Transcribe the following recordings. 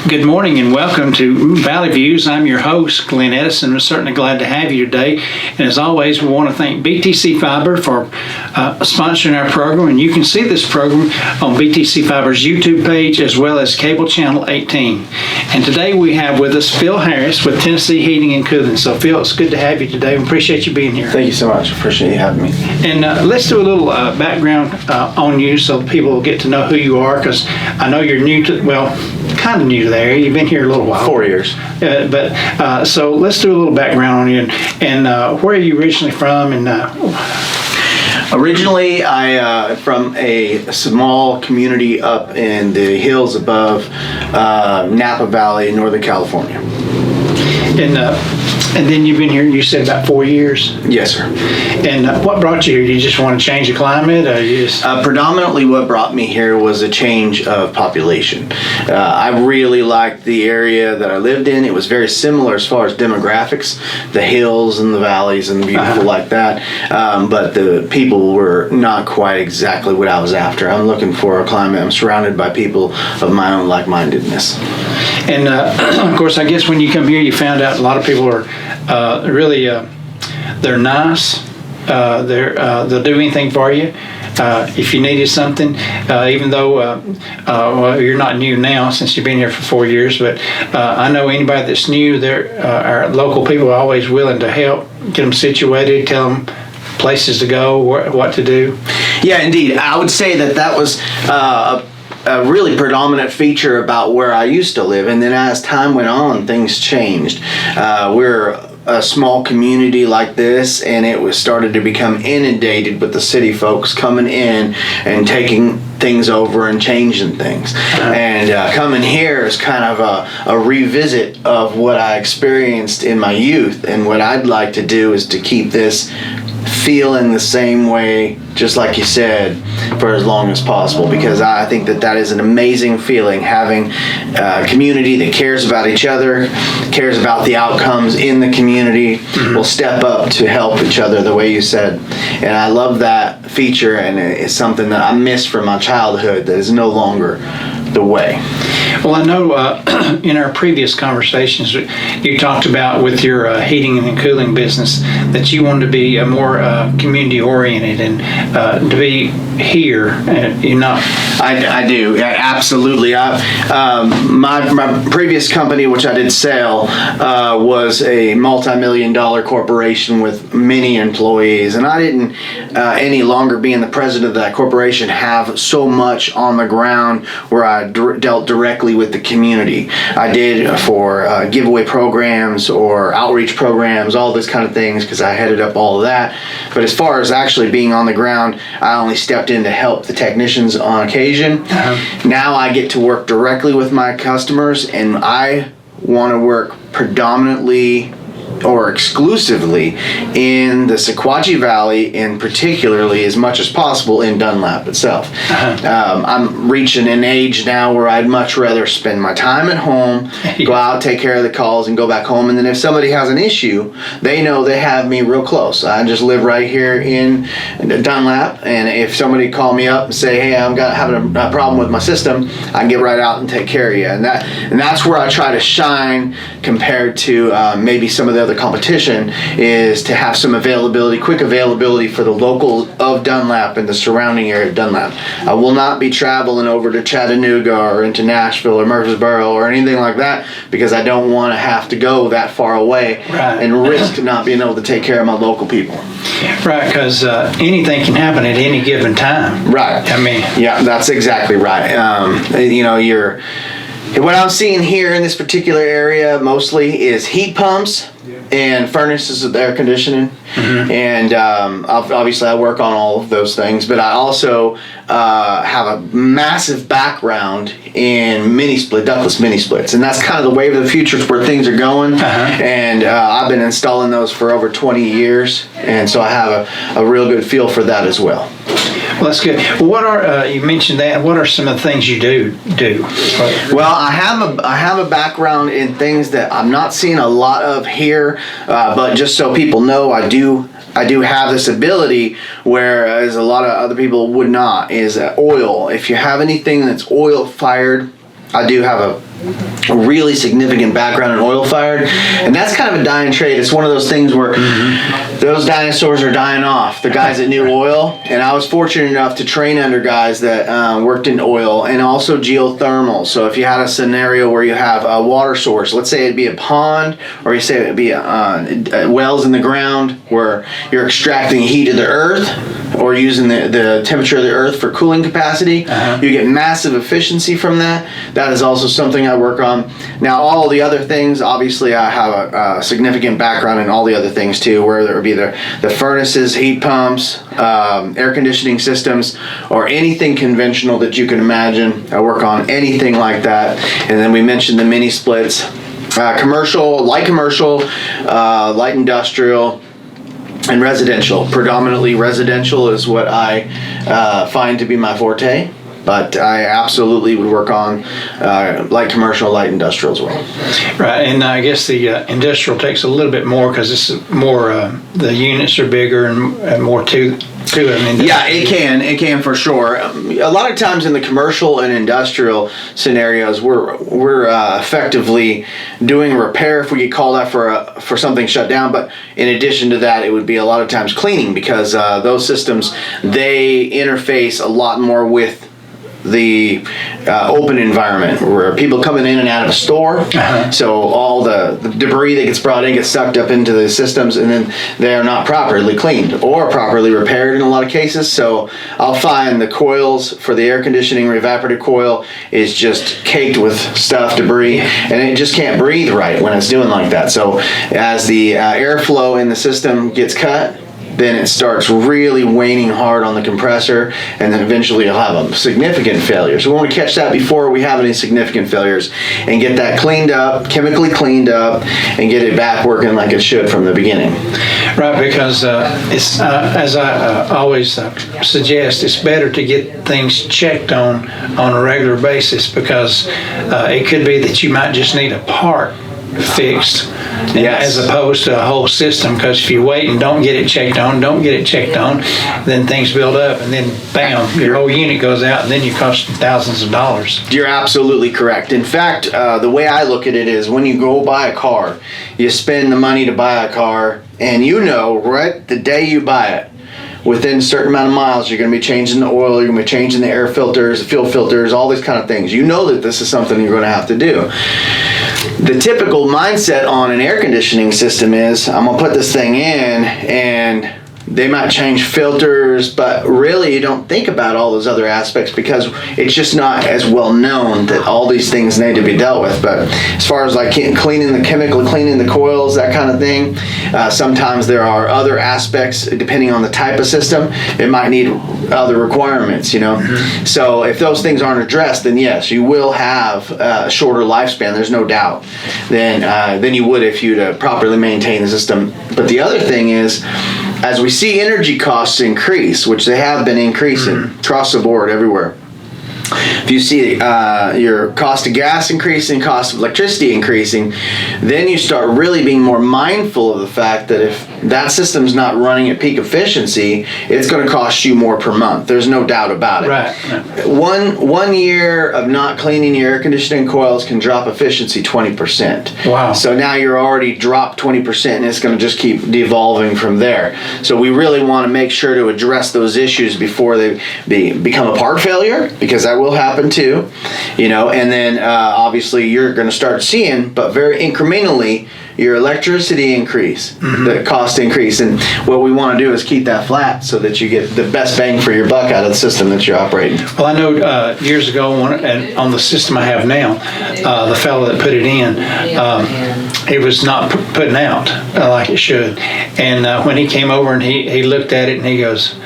Good morning and welcome to Valley Views. I'm your host, Glenn Edison. We're certainly glad to have you today. And as always, we want to thank BTC Fiber for sponsoring our program. And you can see this program on BTC Fiber's YouTube page as well as cable channel 18. And today we have with us Phil Harris with Tennessee Heating and Cooling. So Phil, it's good to have you today. We appreciate you being here. Thank you so much. Appreciate you having me. And let's do a little background on you so people will get to know who you are, because I know you're new to, kind of new there. You've been here a little while. 4 years. So let's do a little background on you. And where are you originally from? And Originally, I from a small community up in the hills above Napa Valley in Northern California. And then you've been here, you said, about 4 years? Yes, sir. And what brought you here? Did you just want to change the climate? Or you just... Predominantly what brought me here was a change of population. I really liked the area that I lived in. It was very similar as far as demographics, the hills and the valleys and beautiful like that. But the people were not quite exactly what I was after. I'm looking for a climate. I'm surrounded by people of my own like-mindedness. And of course, I guess when you come here, you found out a lot of people are really, they're nice. They'll do anything for you. If you needed something, even though you're not new now since you've been here for 4 years, but I know anybody that's new, our local people are always willing to help, get them situated, tell them places to go, what to do. Yeah, indeed. I would say that was a really predominant feature about where I used to live, and then as time went on, things changed. We're a small community like this, and it was started to become inundated with the city folks coming in and taking things over and changing things. And coming here is kind of a revisit of what I experienced in my youth, and what I'd like to do is to keep this feeling the same way, just like you said, for as long as possible, because I think that is an amazing feeling, having a community that cares about each other, cares about the outcomes in the community, will step up to help each other the way you said. And I love that feature, and it's something that I missed from my childhood that is no longer the way. Well, I know in our previous conversations, you talked about with your heating and cooling business that you wanted to be more community oriented and to be here. You're not. I do, absolutely. My previous company, which I did sell, was a multi-million-dollar corporation with many employees, and I didn't any longer, being the president of that corporation, have so much on the ground where I dealt directly with the community. I did for giveaway programs or outreach programs, all those kind of things, because I headed up all of that. But as far as actually being on the ground, I only stepped in to help the technicians on occasion. Now I get to work directly with my customers, and I want to work predominantly or exclusively in the Sequatchie Valley, and particularly as much as possible in Dunlap itself. I'm reaching an age now where I'd much rather spend my time at home, go out, take care of the calls, and go back home. And then if somebody has an issue, they know they have me real close. I just live right here in Dunlap, and if somebody call me up and say, hey, I'm having a problem with my system, I can get right out and take care of you. And that's where I try to shine compared to maybe some of the other competition, is to have some quick availability for the locals of Dunlap and the surrounding area of Dunlap. I will not be traveling over to Chattanooga or into Nashville or Murfreesboro or anything like that, because I don't want to have to go that far away and risk not being able to take care of my local people. Right, because anything can happen at any given time. Right. I mean, yeah, that's exactly right. What I'm seeing here in this particular area mostly is heat pumps and furnaces with air conditioning. And obviously I work on all of those things, but I also have a massive background in ductless mini splits, and that's kind of the wave of the future. It's where things are going. And I've been installing those for over 20 years, and so I have a real good feel for that as well. Well, that's good. Well, you mentioned that. What are some of the things you do? Well, I have a background in things that I'm not seeing a lot of here, but just so people know, I do have this ability, whereas a lot of other people would not, is oil. If you have anything that's oil fired, I do have a really significant background in oil fired, and that's kind of a dying trade. It's one of those things where those dinosaurs are dying off, the guys that knew oil. And I was fortunate enough to train under guys that worked in oil and also geothermal. So if you had a scenario where you have a water source, let's say it'd be a pond, or you say it'd be wells in the ground where you're extracting heat of the earth or using the temperature of the earth for cooling capacity, you get massive efficiency from that. That is also something I work on. Now, all the other things, obviously I have a significant background in all the other things too, where there would be the furnaces, heat pumps, air conditioning systems, or anything conventional that you can imagine. I work on anything like that. And then we mentioned the mini splits, commercial, light industrial, and residential. Predominantly residential is what I find to be my forte, but I absolutely would work on light commercial, light industrial as well. Right, and I guess the industrial takes a little bit more because it's more, the units are bigger and more to it. Yeah, it can for sure. A lot of times in the commercial and industrial scenarios, we're effectively doing repair if we get called out for something shut down. But in addition to that, it would be a lot of times cleaning, because those systems, they interface a lot more with the open environment where people coming in and out of a store. So all the debris that gets brought in gets sucked up into the systems, and then they are not properly cleaned or properly repaired in a lot of cases. So I'll find the coils for the air conditioning evaporative coil is just caked with stuff, debris, and it just can't breathe right when it's doing like that. So as the airflow in the system gets cut, then it starts really waning hard on the compressor, and then eventually you'll have a significant failure. So we want to catch that before we have any significant failures and get that cleaned up, chemically cleaned up, and get it back working like it should from the beginning. Right, because it's as I always suggest, it's better to get things checked on a regular basis, because it could be that you might just need a part fixed, as opposed to a whole system. Because if you wait and don't get it checked on, then things build up, and then bam, your whole unit goes out, and then you cost thousands of dollars. You're absolutely correct. In fact, the way I look at it is, when you go buy a car, you spend the money to buy a car, and you know right the day you buy it, within a certain amount of miles, you're going to be changing the oil, you're going to be changing the air filters, the fuel filters, all these kind of things. You know that this is something you're going to have to do. The typical mindset on an air conditioning system is, I'm going to put this thing in, and they might change filters, but really you don't think about all those other aspects, because it's just not as well known that all these things need to be dealt with. But as far as like cleaning the coils, that kind of thing, sometimes there are other aspects depending on the type of system. It might need other requirements, you know. So if those things aren't addressed, then yes, you will have a shorter lifespan, there's no doubt, than you would if you'd properly maintain the system. But the other thing is, as we see energy costs increase, which they have been increasing across the board everywhere, if you see your cost of gas increasing, cost of electricity increasing, then you start really being more mindful of the fact that if that system's not running at peak efficiency, it's going to cost you more per month. There's no doubt about it. Right. One year of not cleaning your air conditioning coils can drop efficiency 20%. Wow. So now you're already dropped 20%, and it's going to just keep devolving from there. So we really want to make sure to address those issues before they become a part failure, because that will happen too, you know. And then obviously you're going to start seeing, but very incrementally, your electricity increase, the cost increase. And what we want to do is keep that flat so that you get the best bang for your buck out of the system that you're operating. Well, I know years ago, and on the system I have now, the fellow that put it in, it was not putting out like it should. And when he came over and he looked at it, and he goes,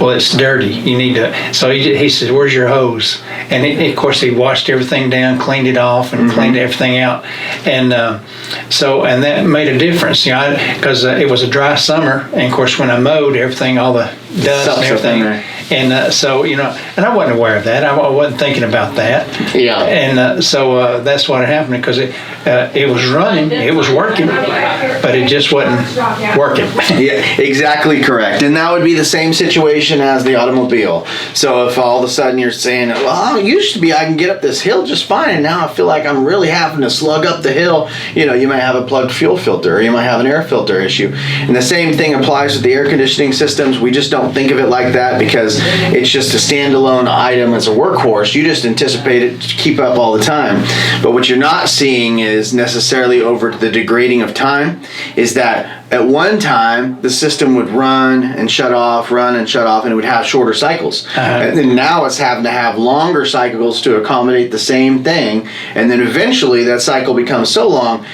well, it's dirty. You need to. So he said, "Where's your hose?" And of course, he washed everything down, cleaned it off, and cleaned everything out. And and that made a difference, you know, because it was a dry summer. And of course, when I mowed everything, all the dust and everything, And so, and I wasn't aware of that. I wasn't thinking about that. Yeah. And so that's what had happened, because it was running, it was working, but it just wasn't working. Yeah, exactly correct. And that would be the same situation as the automobile. So if all of a sudden you're saying, well, it used to be I can get up this hill just fine, and now I feel like I'm really having to slug up the hill, you might have a plugged fuel filter, or you might have an air filter issue. And the same thing applies with the air conditioning systems. We just don't think of it like that because it's just a standalone item as a workhorse. You just anticipate it to keep up all the time. But what you're not seeing is necessarily over the degrading of time is that at one time, the system would run and shut off, and it would have shorter cycles. And then now it's having to have longer cycles to accommodate the same thing. And then eventually that cycle becomes so long,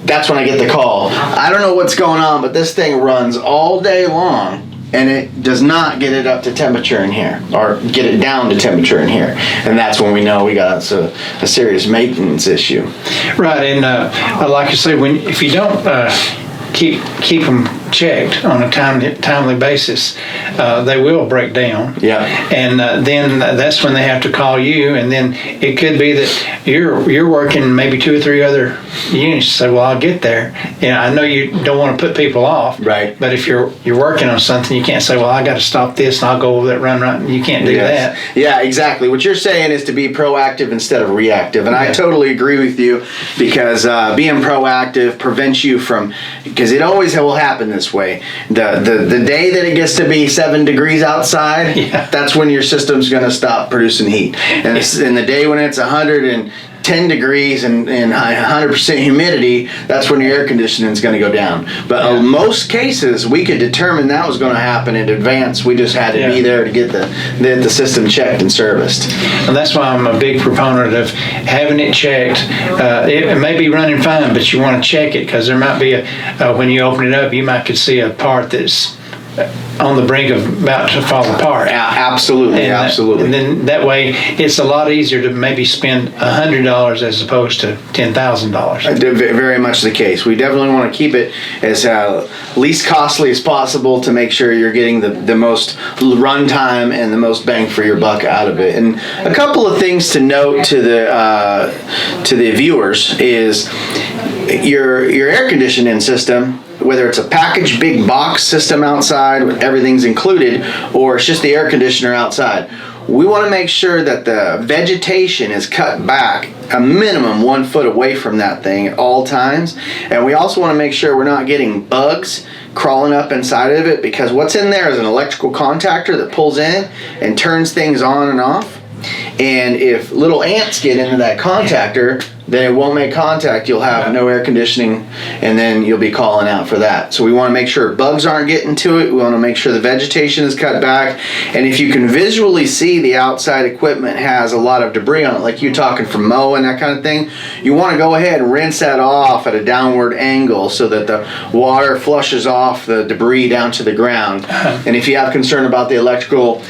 that's when I get the call. I don't know what's going on, but this thing runs all day long, and it does not get it up to temperature in here, or get it down to temperature in here. And that's when we know we got a serious maintenance issue. Right, and like I say, if you don't keep them checked on a timely basis, they will break down. Yeah. And then that's when they have to call you, and then it could be that you're working maybe 2 or 3 other units. Say, well, I'll get there. I know you don't want to put people off, right? But if you're working on something, you can't say, well, I got to stop this and I'll go over that run. You can't do that. Yeah, exactly. What you're saying is to be proactive instead of reactive, and I totally agree with you, because being proactive prevents you from, because it always will happen this way. The day that it gets to be 7 degrees outside, that's when your system's going to stop producing heat. And in the day when it's 110 degrees and 100% humidity, that's when your air conditioning is going to go down. But in most cases, we could determine that was going to happen in advance. We just had to be there to get the system checked and serviced. And that's why I'm a big proponent of having it checked. It may be running fine, but you want to check it, because there might be when you open it up, you might could see a part that's on the brink of about to fall apart. Absolutely, absolutely. And then that way, it's a lot easier to maybe spend $100 as opposed to $10,000. Very much the case. We definitely want to keep it as least costly as possible to make sure you're getting the most runtime and the most bang for your buck out of it. And a couple of things to note to the viewers is your air conditioning system, whether it's a packaged big box system outside with everything's included, or it's just the air conditioner outside, we want to make sure that the vegetation is cut back a minimum 1 foot away from that thing at all times. And we also want to make sure we're not getting bugs crawling up inside of it, because what's in there is an electrical contactor that pulls in and turns things on and off. And if little ants get into that contactor, then it won't make contact. You'll have no air conditioning, and then you'll be calling out for that. So we want to make sure bugs aren't getting to it. We want to make sure the vegetation is cut back. And if you can visually see the outside equipment has a lot of debris on it, like you talking from mowing, that kind of thing, you want to go ahead and rinse that off at a downward angle so that the water flushes off the debris down to the ground. And if you have concern about the electrical,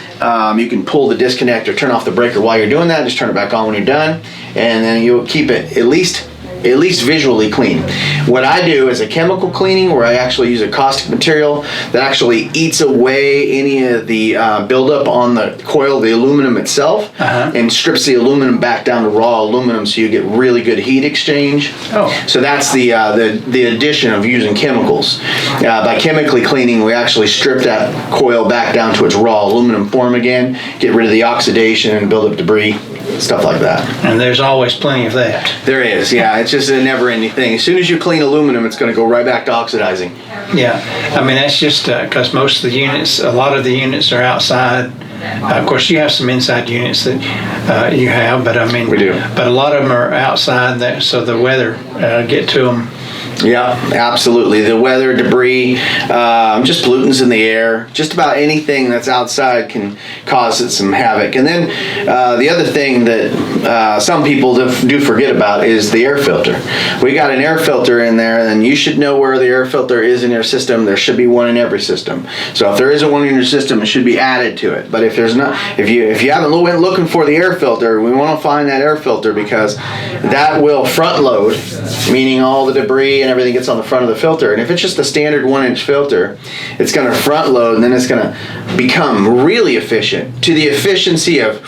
you can pull the disconnect or turn off the breaker while you're doing that. Just turn it back on when you're done, and then you'll keep it at least visually clean. What I do is a chemical cleaning, where I actually use a caustic material that actually eats away any of the buildup on the coil, the aluminum itself, and strips the aluminum back down to raw aluminum, so you get really good heat exchange. So that's the addition of using chemicals. By chemically cleaning, we actually strip that coil back down to its raw aluminum form again, get rid of the oxidation and build up debris, stuff like that. And there's always plenty of that. There is, yeah. It's just a never-ending thing. As soon as you clean aluminum, it's going to go right back to oxidizing. Yeah, I mean, that's just because most of the units, a lot of the units are outside. Of course, you have some inside units that you have, but I mean, we do. But a lot of them are outside, so the weather get to them. Yeah, absolutely. The weather, debris, just pollutants in the air, just about anything that's outside can cause it some havoc. And then the other thing that some people do forget about is the air filter. We got an air filter in there, and you should know where the air filter is in your system. There should be one in every system. So if there isn't one in your system, it should be added to it. But if there's not, if you haven't went looking for the air filter, we want to find that air filter, because that will front load, meaning all the debris, and everything gets on the front of the filter. And if it's just a standard 1-inch filter, it's going to front load, and then it's going to become really efficient to the efficiency of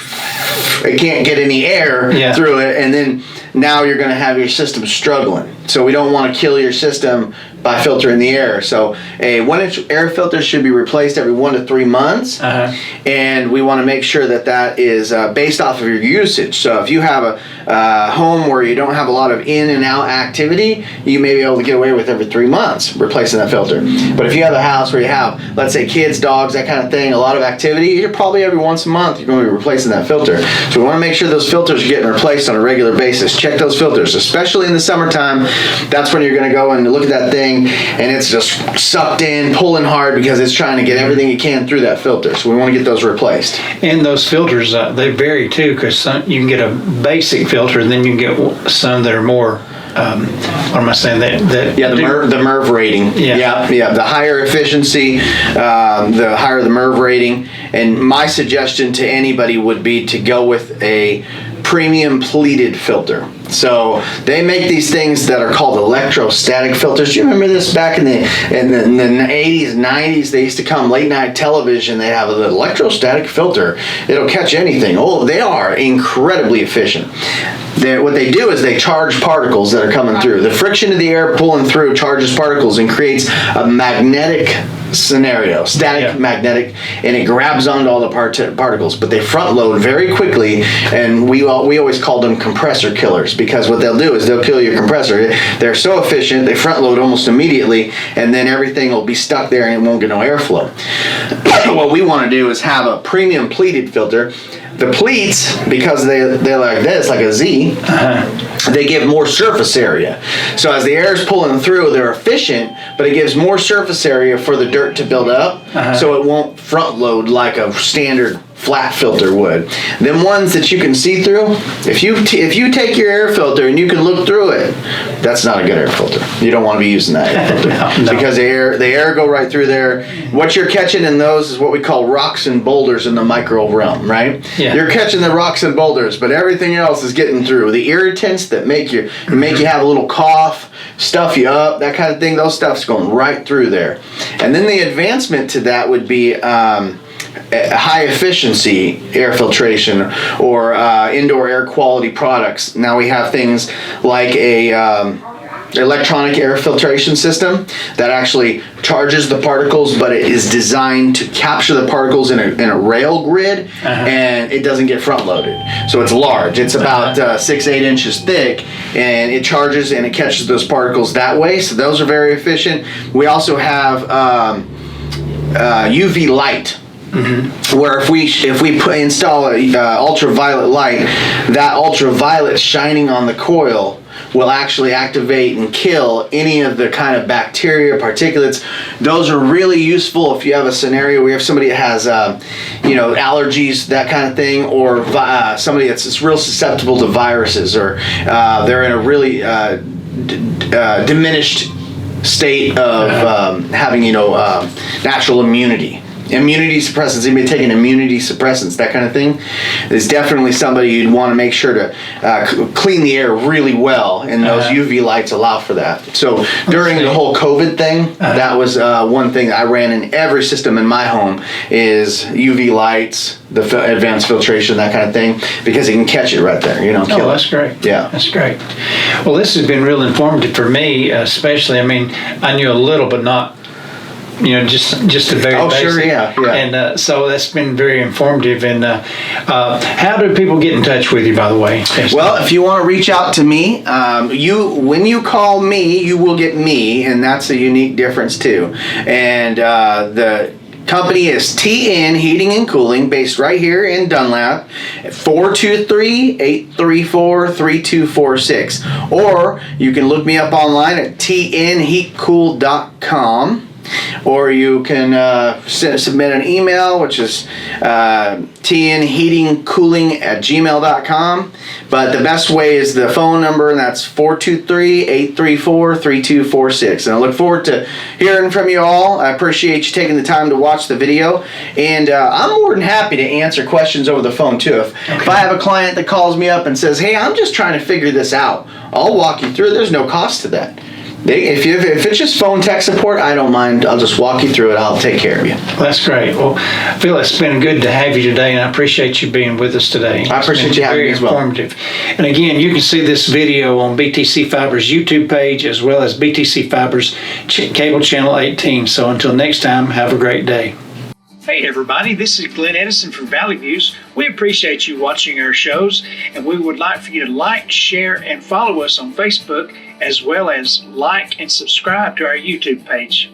it can't get any air through it, and then now you're going to have your system struggling. So we don't want to kill your system by filtering the air. So a 1-inch air filter should be replaced every 1 to 3 months, and we want to make sure that that is based off of your usage. So if you have a home where you don't have a lot of in and out activity, you may be able to get away with every 3 months replacing that filter. But if you have a house where you have, let's say, kids, dogs, that kind of thing, a lot of activity, you're probably every once a month you're going to be replacing that filter. So we want to make sure those filters are getting replaced on a regular basis. Check those filters, especially in the summertime. That's when you're going to go and look at that thing, and it's just sucked in, pulling hard because it's trying to get everything it can through that filter. So we want to get those replaced. And those filters, they vary too, because you can get a basic filter, and then you can get some that are more, what am I saying? The MERV rating. Yeah. The higher efficiency, the higher the MERV rating. And my suggestion to anybody would be to go with a premium pleated filter. So they make these things that are called electrostatic filters. Do you remember this back in the 80s, 90s? They used to come late night television. They have an electrostatic filter. It'll catch anything. Oh, they are incredibly efficient. What they do is they charge particles that are coming through. The friction of the air pulling through charges particles and creates a magnetic scenario, static magnetic, and it grabs onto all the particles. But they front load very quickly, and we always called them compressor killers, because what they'll do is they'll kill your compressor. They're so efficient, they front load almost immediately, and then everything will be stuck there and it won't get no airflow. What we want to do is have a premium pleated filter. The pleats, because they're like this, like a Z, they give more surface area. So as the air is pulling through, they're efficient, but it gives more surface area for the dirt to build up, so it won't front load like a standard flat filter would. Them ones that you can see through, if you take your air filter and you can look through it, that's not a good air filter. You don't want to be using that air filter. No. Because the air go right through there. What you're catching in those is what we call rocks and boulders in the micro realm, right? Yeah. You're catching the rocks and boulders, but everything else is getting through. The irritants that make you have a little cough, stuff you up, that kind of thing, those stuff's going right through there. And then the advancement to that would be high efficiency air filtration or indoor air quality products. Now we have things like a electronic air filtration system that actually charges the particles, but it is designed to capture the particles in a rail grid, and it doesn't get front loaded. So it's large. It's about 6-8 inches thick, and it charges and it catches those particles that way. So those are very efficient. We also have UV light. Where if we install a ultraviolet light, that ultraviolet shining on the coil will actually activate and kill any of the kind of bacteria, particulates. Those are really useful if you have a scenario where you have somebody that has allergies, that kind of thing, or somebody that's real susceptible to viruses, or they're in a really diminished state of having natural immunity. Immunity suppressants, anybody taking immunity suppressants, that kind of thing, is definitely somebody you'd want to make sure to clean the air really well, and those UV lights allow for that. So during the whole COVID thing, that was one thing that I ran in every system in my home is UV lights, the advanced filtration, that kind of thing, because it can catch it right there, kill that's great. Yeah. That's great. Well, this has been real informative for me, especially. I mean, I knew a little, but not just a very basic. Sure, yeah. And so that's been very informative. And how do people get in touch with you, by the way? Well, if you want to reach out to me, when you call me, you will get me, and that's a unique difference too. And the company is TN Heating and Cooling, based right here in Dunlap, 423-834-3246. Or you can look me up online at tnheatcool.com. Or you can submit an email, which is tnheatingcooling@gmail.com. But the best way is the phone number, and that's 423-834-3246. And I look forward to hearing from you all. I appreciate you taking the time to watch the video. And I'm more than happy to answer questions over the phone, too. If I have a client that calls me up and says, hey, I'm just trying to figure this out, I'll walk you through it. There's no cost to that. If it's just phone tech support, I don't mind. I'll just walk you through it. I'll take care of you. That's great. Well, Phil, it's been good to have you today, and I appreciate you being with us today. I appreciate you having me as well. Very informative. And again, you can see this video on BTC Fiber's YouTube page as well as BTC Fiber's cable channel 18. So until next time, have a great day. Hey everybody, this is Glenn Edison from Valley Views. We appreciate you watching our shows, and we would like for you to like, share, and follow us on Facebook, as well as like and subscribe to our YouTube page.